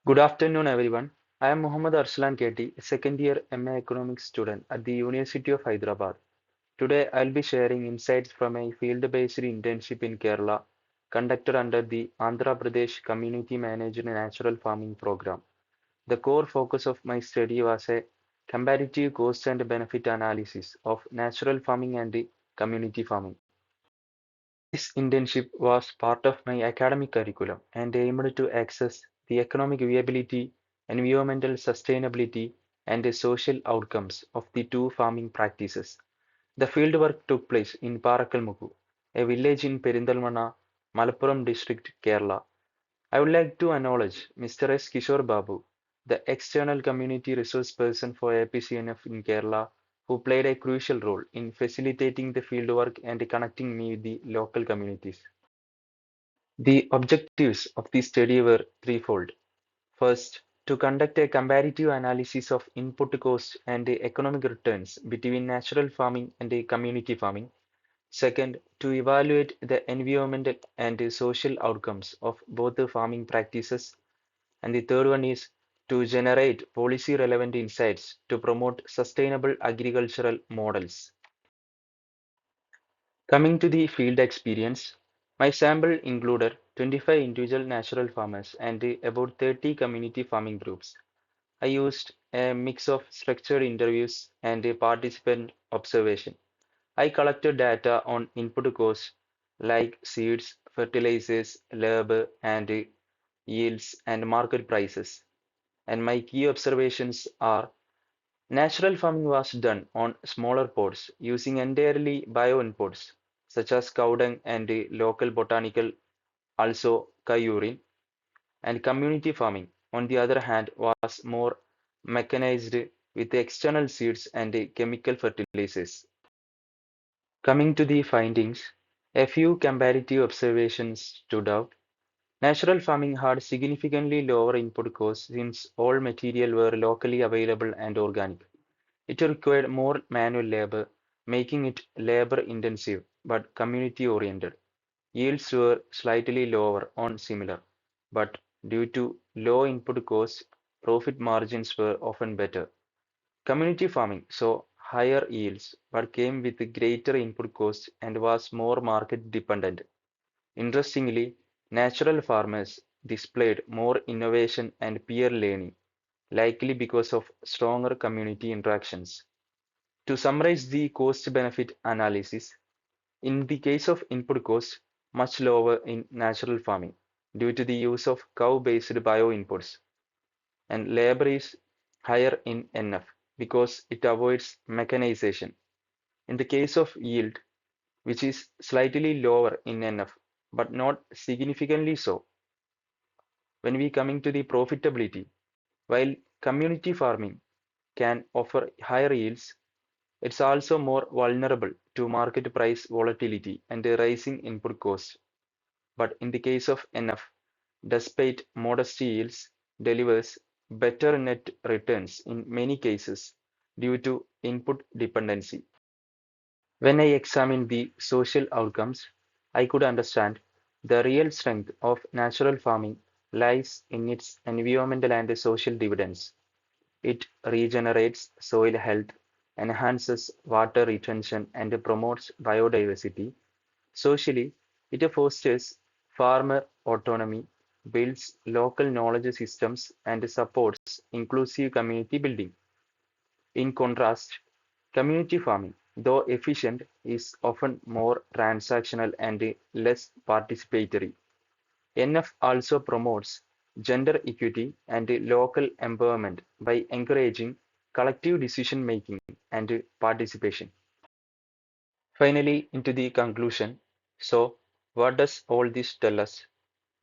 Good afternoon, everyone. I am Muhammad Arslan Keti, a second year MA Economics student at the University of Hyderabad. Today, I'll be sharing insights from a field based internship in Kerala conducted under the Andhra Pradesh Community Managed Natural Farming Program. The core focus of my study was a comparative cost and benefit analysis of natural farming and community farming. This internship was part of my academic curriculum and aimed to access the economic viability, environmental sustainability, and the social outcomes of the two farming practices. The fieldwork took place in Parakalmuku, a village in Perindalmana, Malappuram district, Kerala. I would like to acknowledge Mr. S. Kishore Babu, the external community resource person for APCNF in Kerala, who played a crucial role in facilitating the fieldwork and connecting me with the local communities. The objectives of the study were threefold. First, to conduct a comparative analysis of input costs and the economic returns between natural farming and the community farming. Second, to evaluate the environmental and the social outcomes of both the farming practices. And the third one is to generate policy relevant insights to promote sustainable agricultural models. Coming to the field experience, my sample included 25 individual natural farmers and about 30 community farming groups. I used a mix of structured interviews and a participant observation. I collected data on input costs like seeds, fertilizers, labor, and yields and market prices. And my key observations are natural farming was done on smaller pots using entirely bio inputs such as cow dung and local botanical, also cow urine, and community farming, on the other hand, was more mechanized with external seeds and chemical fertilizers. Coming to the findings, a few comparative observations stood out. Natural farming had significantly lower input costs since all material were locally available and organic. It required more manual labor, making it labor intensive but community oriented. Yields were slightly lower on similar, but due to low input costs, profit margins were often better. Community farming saw higher yields but came with greater input costs and was more market dependent. Interestingly, natural farmers displayed more innovation and peer learning, likely because of stronger community interactions. To summarize the cost benefit analysis, in the case of input costs, much lower in natural farming due to the use of cow-based bio inputs, and labor is higher in NF because it avoids mechanization. In the case of yield, which is slightly lower in NF, but not significantly so. When we coming to the profitability, while community farming can offer higher yields, it's also more vulnerable to market price volatility and the rising input costs. But in the case of NF, despite modest yields, delivers better net returns in many cases due to input dependency. When I examined the social outcomes, I could understand the real strength of natural farming lies in its environmental and social dividends. It regenerates soil health, enhances water retention, and promotes biodiversity. Socially, it fosters farmer autonomy, builds local knowledge systems, and supports inclusive community building. In contrast, community farming, though efficient, is often more transactional and less participatory. NF also promotes gender equity and local empowerment by encouraging collective decision making and participation. Finally, into the conclusion. So, what does all this tell us?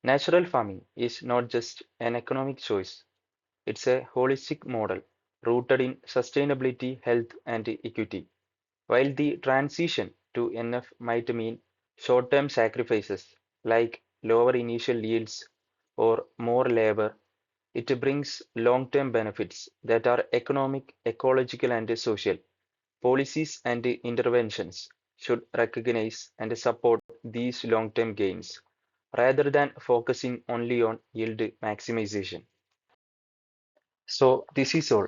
Natural farming is not just an economic choice, it's a holistic model rooted in sustainability, health, and equity. While the transition to NF might mean short term sacrifices like lower initial yields or more labor, it brings long term benefits that are economic, ecological, and social. Policies and interventions should recognize and support these long term gains rather than focusing only on yield maximization. So this is all.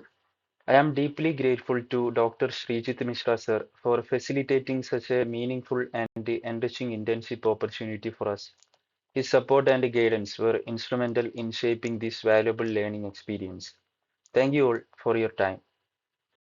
I am deeply grateful to Dr. Srijit Mishra sir for facilitating such a meaningful and enriching internship opportunity for us. His support and guidance were instrumental in shaping this valuable learning experience. Thank you all for your time.